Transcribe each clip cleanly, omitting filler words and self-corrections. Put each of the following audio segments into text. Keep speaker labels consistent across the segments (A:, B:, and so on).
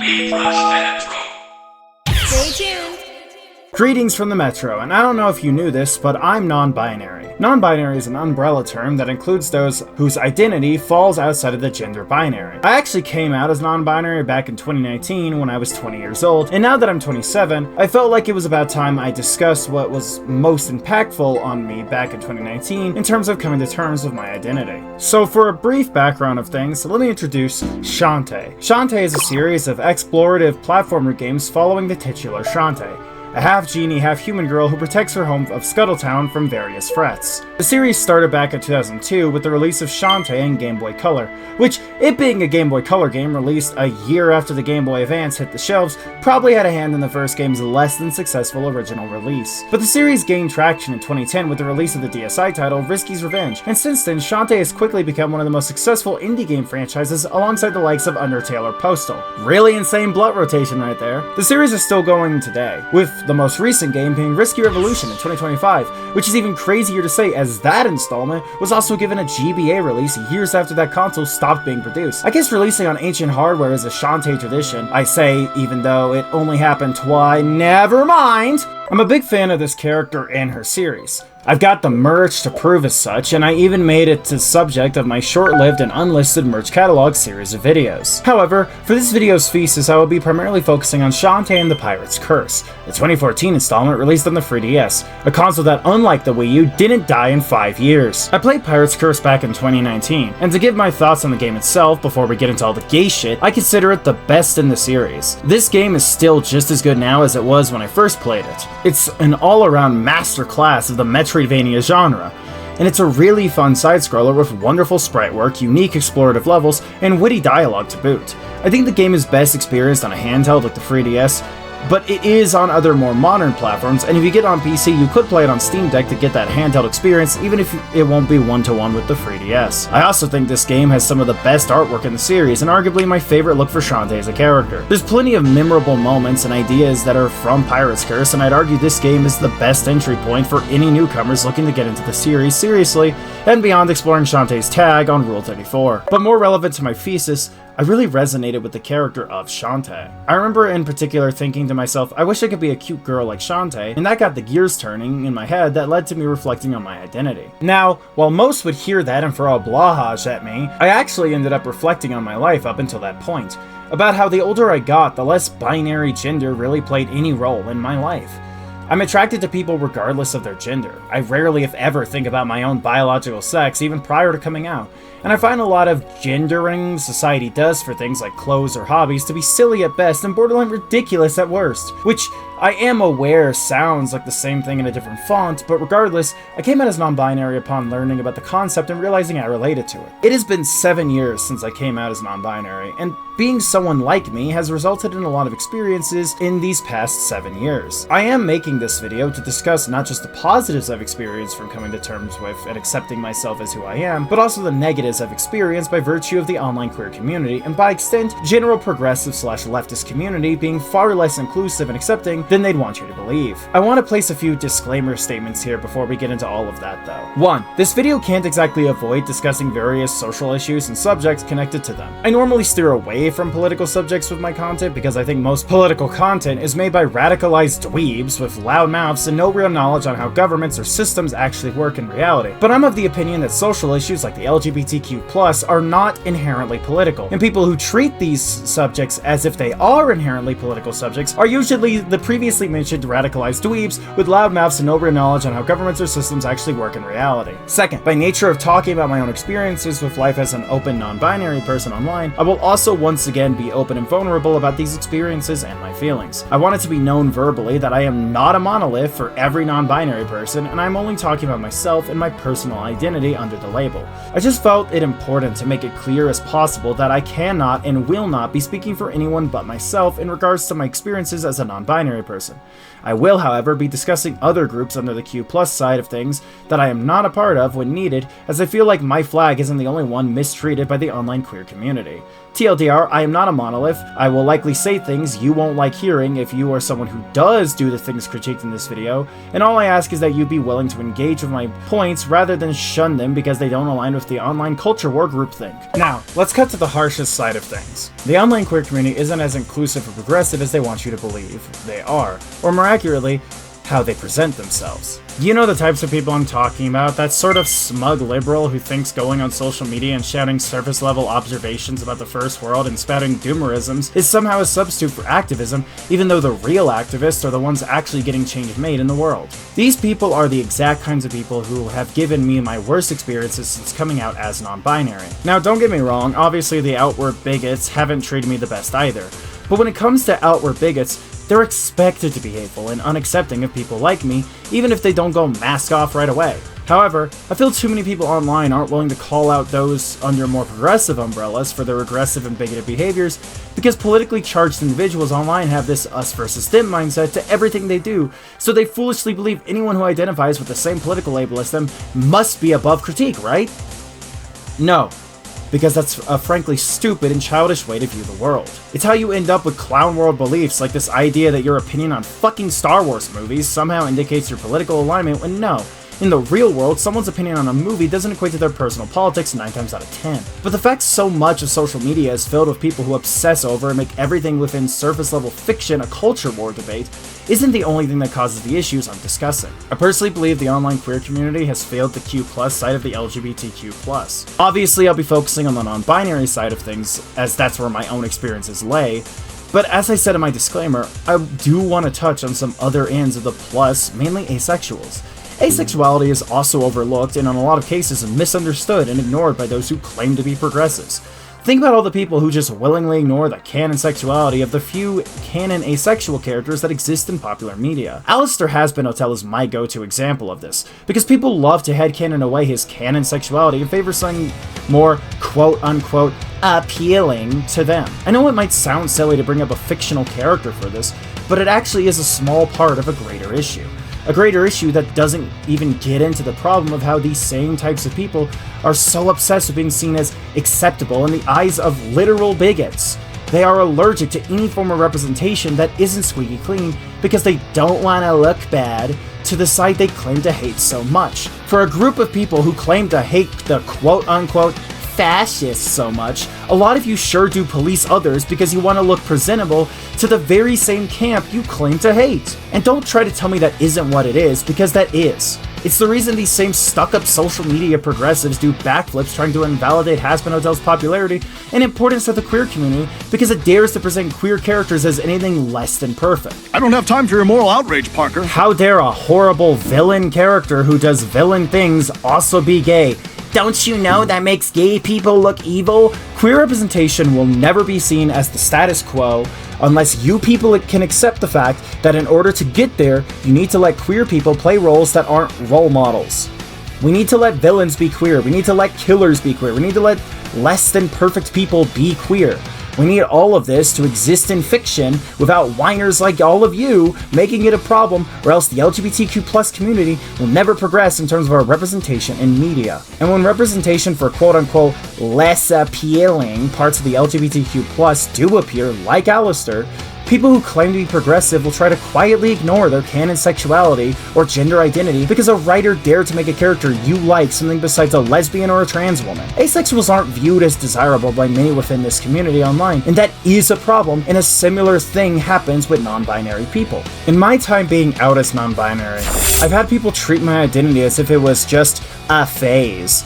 A: Stay tuned.
B: Greetings from the Metro, and I don't know if you knew this, but I'm non-binary. Non-binary is an umbrella term that includes those whose identity falls outside of the gender binary. I actually came out as non-binary back in 2019 when I was 20 years old, and now that I'm 27, I felt like it was about time I discussed what was most impactful on me back in 2019 in terms of coming to terms with my identity. So for a brief background of things, let me introduce Shantae. Shantae is a series of explorative platformer games following the titular Shantae, a half-genie, half-human girl who protects her home of Scuttletown from various threats. The series started back in 2002 with the release of Shantae in Game Boy Color, which, it being a Game Boy Color game released a year after the Game Boy Advance hit the shelves, probably had a hand in the first game's less than successful original release. But the series gained traction in 2010 with the release of the DSi title Risky's Revenge, and since then, Shantae has quickly become one of the most successful indie game franchises alongside the likes of Undertale or Postal. Really insane blunt rotation right there. The series is still going today, with the most recent game being Risky Revolution in 2025, which is even crazier to say as that installment was also given a GBA release years after that console stopped being produced. I guess releasing on ancient hardware is a Shantae tradition, I say, even though it only happened twice. Never mind! I'm a big fan of this character and her series. I've got the merch to prove as such, and I even made it the subject of my short-lived and unlisted merch catalog series of videos. However, for this video's thesis, I will be primarily focusing on Shantae and the Pirate's Curse, the 2014 installment released on the 3DS, a console that, unlike the Wii U, didn't die in 5 years. I played Pirate's Curse back in 2019, and to give my thoughts on the game itself before we get into all the gay shit, I consider it the best in the series. This game is still just as good now as it was when I first played it. It's an all-around masterclass of the Metroidvania genre, and it's a really fun side-scroller with wonderful sprite work, unique explorative levels, and witty dialogue to boot. I think the game is best experienced on a handheld like the 3DS, but it is on other more modern platforms, and if you get on PC, you could play it on Steam Deck to get that handheld experience, even if it won't be one-to-one with the 3DS. I also think this game has some of the best artwork in the series, and arguably my favorite look for Shantae as a character. There's plenty of memorable moments and ideas that are from Pirate's Curse, and I'd argue this game is the best entry point for any newcomers looking to get into the series seriously, and beyond exploring Shantae's tag on Rule 34. But more relevant to my thesis, I really resonated with the character of Shantae. I remember in particular thinking to myself, I wish I could be a cute girl like Shantae, and that got the gears turning in my head that led to me reflecting on my identity. Now, while most would hear that and throw a blahage at me, I actually ended up reflecting on my life up until that point, about how the older I got, the less binary gender really played any role in my life. I'm attracted to people regardless of their gender. I rarely, if ever, think about my own biological sex, even prior to coming out. And I find a lot of gendering society does for things like clothes or hobbies to be silly at best and borderline ridiculous at worst. Which, I am aware sounds like the same thing in a different font, but regardless, I came out as non-binary upon learning about the concept and realizing I related to it. It has been 7 years since I came out as non-binary, and being someone like me has resulted in a lot of experiences in these past 7 years. I am making this video to discuss not just the positives I've experienced from coming to terms with and accepting myself as who I am, but also the negatives I've experienced by virtue of the online queer community, and by extent, general progressive/leftist community being far less inclusive and accepting than they'd want you to believe. I want to place a few disclaimer statements here before we get into all of that though. 1. This video can't exactly avoid discussing various social issues and subjects connected to them. I normally steer away from political subjects with my content because I think most political content is made by radicalized dweebs with loud mouths and no real knowledge on how governments or systems actually work in reality. But I'm of the opinion that social issues like the LGBTQ+ are not inherently political, and people who treat these subjects as if they are inherently political subjects are usually the previously mentioned radicalized dweebs with loud mouths and no real knowledge on how governments or systems actually work in reality. Second, by nature of talking about my own experiences with life as an open non-binary person online, I will also once again be open and vulnerable about these experiences and my feelings. I want it to be known verbally that I am not a monolith for every non-binary person, and I'm only talking about myself and my personal identity under the label. I just felt it important to make it clear as possible that I cannot and will not be speaking for anyone but myself in regards to my experiences as a non-binary person. I will, however, be discussing other groups under the Q+ side of things that I am not a part of when needed, as I feel like my flag isn't the only one mistreated by the online queer community. TLDR, are, I am not a monolith. I will likely say things you won't like hearing if you are someone who does do the things critiqued in this video, and all I ask is that you be willing to engage with my points rather than shun them because they don't align with the online culture war groupthink. Now, let's cut to the harshest side of things. The online queer community isn't as inclusive or progressive as they want you to believe they are, or more accurately, how they present themselves. You know the types of people I'm talking about, that sort of smug liberal who thinks going on social media and shouting surface level observations about the first world and spouting doomerisms is somehow a substitute for activism, even though the real activists are the ones actually getting change made in the world. These people are the exact kinds of people who have given me my worst experiences since coming out as non-binary. Now don't get me wrong, obviously the outward bigots haven't treated me the best either, but when it comes to outward bigots, they're expected to be hateful and unaccepting of people like me, even if they don't go mask off right away. However, I feel too many people online aren't willing to call out those under more progressive umbrellas for their aggressive and bigoted behaviors, because politically charged individuals online have this us versus them mindset to everything they do, so they foolishly believe anyone who identifies with the same political label as them must be above critique, right? No. Because that's a frankly stupid and childish way to view the world. It's how you end up with clown world beliefs like this idea that your opinion on fucking Star Wars movies somehow indicates your political alignment when no. In the real world, someone's opinion on a movie doesn't equate to their personal politics 9 times out of 10. But the fact so much of social media is filled with people who obsess over and make everything within surface level fiction a culture war debate isn't the only thing that causes the issues I'm discussing. I personally believe the online queer community has failed the Q+ side of the LGBTQ+. Obviously, I'll be focusing on the non-binary side of things, as that's where my own experiences lay, but as I said in my disclaimer, I do want to touch on some other ends of the plus, mainly asexuals. Asexuality is also overlooked and in a lot of cases misunderstood and ignored by those who claim to be progressives. Think about all the people who just willingly ignore the canon sexuality of the few canon asexual characters that exist in popular media. Alistair Hasbin Hotel is my go-to example of this, because people love to headcanon away his canon sexuality in favor of something more quote-unquote appealing to them. I know it might sound silly to bring up a fictional character for this, but it actually is a small part of a greater issue. A greater issue that doesn't even get into the problem of how these same types of people are so obsessed with being seen as acceptable in the eyes of literal bigots. They are allergic to any form of representation that isn't squeaky clean because they don't want to look bad to the side they claim to hate so much. For a group of people who claim to hate the quote-unquote fascists so much, a lot of you sure do police others because you want to look presentable to the very same camp you claim to hate. And don't try to tell me that isn't what it is, because that is. It's the reason these same stuck-up social media progressives do backflips trying to invalidate Hasbin Hotel's popularity and importance to the queer community because it dares to present queer characters as anything less than perfect.
C: I don't have time for your moral outrage, Parker.
B: How dare a horrible villain character who does villain things also be gay? Don't you know that makes gay people look evil? Queer representation will never be seen as the status quo unless you people can accept the fact that in order to get there, you need to let queer people play roles that aren't role models. We need to let villains be queer. We need to let killers be queer. We need to let less than perfect people be queer. We need all of this to exist in fiction without whiners like all of you making it a problem, or else the LGBTQ+ community will never progress in terms of our representation in media. And when representation for quote-unquote less appealing parts of the LGBTQ+ do appear, like Alistair, people who claim to be progressive will try to quietly ignore their canon sexuality or gender identity because a writer dared to make a character you like something besides a lesbian or a trans woman. Asexuals aren't viewed as desirable by many within this community online, and that is a problem, and a similar thing happens with non-binary people. In my time being out as non-binary, I've had people treat my identity as if it was just a phase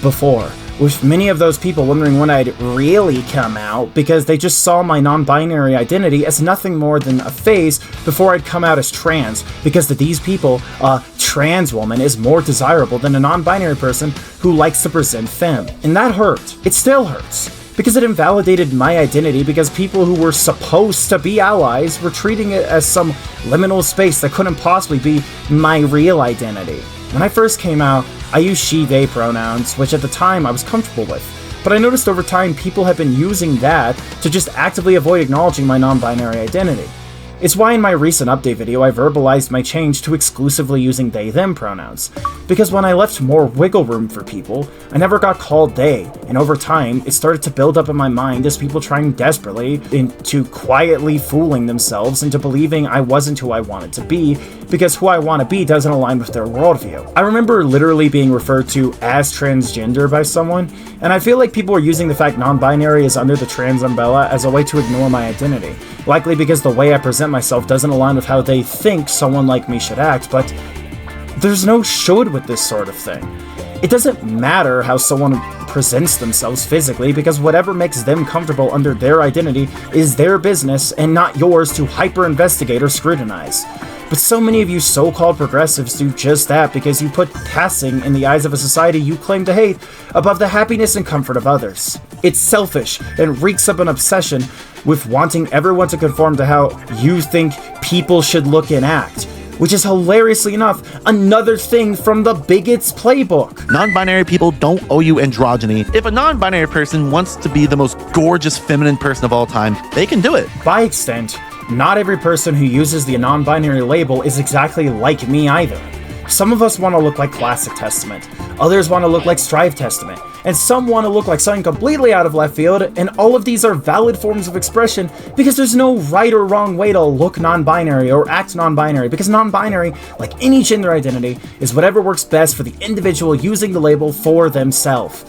B: before, with many of those people wondering when I'd really come out because they just saw my non-binary identity as nothing more than a phase before I'd come out as trans, because to these people, a trans woman is more desirable than a non-binary person who likes to present femme. And that hurt. It still hurts, because it invalidated my identity because people who were supposed to be allies were treating it as some liminal space that couldn't possibly be my real identity. When I first came out, I used she/they pronouns, which at the time I was comfortable with, but I noticed over time people have been using that to just actively avoid acknowledging my non-binary identity. It's why in my recent update video I verbalized my change to exclusively using they/them pronouns, because when I left more wiggle room for people, I never got called they, and over time, it started to build up in my mind as people trying desperately into quietly fooling themselves into believing I wasn't who I wanted to be, because who I want to be doesn't align with their worldview. I remember literally being referred to as transgender by someone, and I feel like people are using the fact non-binary is under the trans umbrella as a way to ignore my identity, likely because the way I present myself doesn't align with how they think someone like me should act, but there's no should with this sort of thing. It doesn't matter how someone presents themselves physically, because whatever makes them comfortable under their identity is their business and not yours to hyper-investigate or scrutinize. But so many of you so-called progressives do just that because you put passing in the eyes of a society you claim to hate above the happiness and comfort of others. It's selfish and reeks of an obsession with wanting everyone to conform to how you think people should look and act, which is hilariously enough another thing from the bigots' playbook.
D: Non-binary people don't owe you androgyny. If a non-binary person wants to be the most gorgeous feminine person of all time, they can do it.
B: By extent, not every person who uses the non-binary label is exactly like me either. Some of us want to look like Classic Testament, others want to look like Strive Testament, and some want to look like something completely out of left field, and all of these are valid forms of expression because there's no right or wrong way to look non-binary or act non-binary, because non-binary, like any gender identity, is whatever works best for the individual using the label for themselves.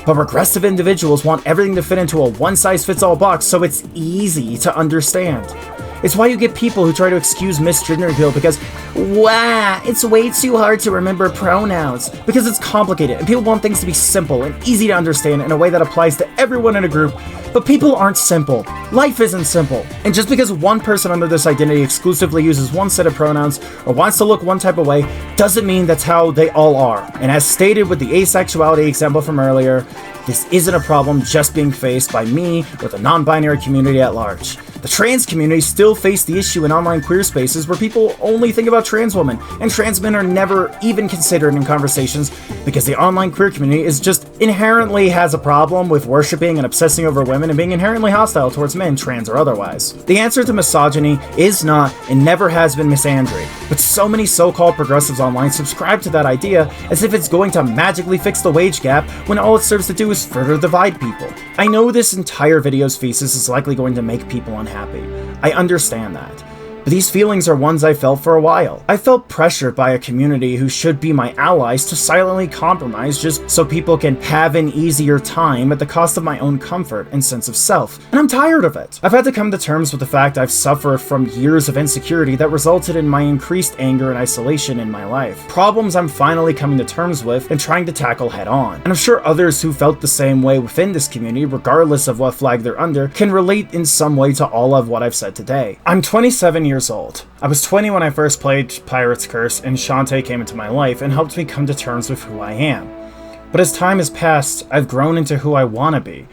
B: But progressive individuals want everything to fit into a one-size-fits-all box so it's easy to understand. It's why you get people who try to excuse misgender appeal because, wow, it's way too hard to remember pronouns, because it's complicated and people want things to be simple and easy to understand in a way that applies to everyone in a group, but people aren't simple. Life isn't simple. And just because one person under this identity exclusively uses one set of pronouns or wants to look one type of way doesn't mean that's how they all are. And as stated with the asexuality example from earlier, this isn't a problem just being faced by me or the non-binary community at large. The trans community still face the issue in online queer spaces where people only think about trans women, and trans men are never even considered in conversations because the online queer community is just inherently has a problem with worshiping and obsessing over women and being inherently hostile towards men, trans or otherwise. The answer to misogyny is not and never has been misandry, but so many so-called progressives online subscribe to that idea as if it's going to magically fix the wage gap when all it serves to do is further divide people. I know this entire video's thesis is likely going to make people unhappy. I understand that. But these feelings are ones I felt for a while. I felt pressured by a community who should be my allies to silently compromise just so people can have an easier time at the cost of my own comfort and sense of self. And I'm tired of it. I've had to come to terms with the fact I've suffered from years of insecurity that resulted in my increased anger and isolation in my life. Problems I'm finally coming to terms with and trying to tackle head on. And I'm sure others who felt the same way within this community, regardless of what flag they're under, can relate in some way to all of what I've said today. I'm 27 years old. I was 20 when I first played Pirate's Curse, and Shantae came into my life and helped me come to terms with who I am. But as time has passed, I've grown into who I want to be.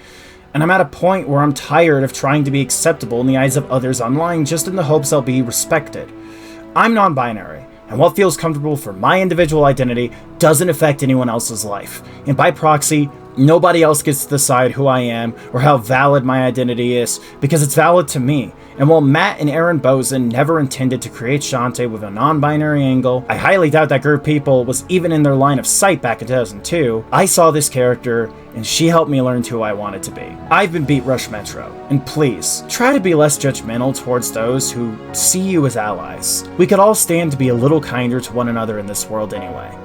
B: And I'm at a point where I'm tired of trying to be acceptable in the eyes of others online just in the hopes I'll be respected. I'm non-binary, and what feels comfortable for my individual identity doesn't affect anyone else's life. And by proxy, nobody else gets to decide who I am or how valid my identity is, because it's valid to me. And while Matt and Aaron Bozen never intended to create Shantae with a non-binary angle, I highly doubt that group of people was even in their line of sight back in 2002, I saw this character and she helped me learn who I wanted to be. I've been Beat Rush Metro, and please, try to be less judgmental towards those who see you as allies. We could all stand to be a little kinder to one another in this world anyway.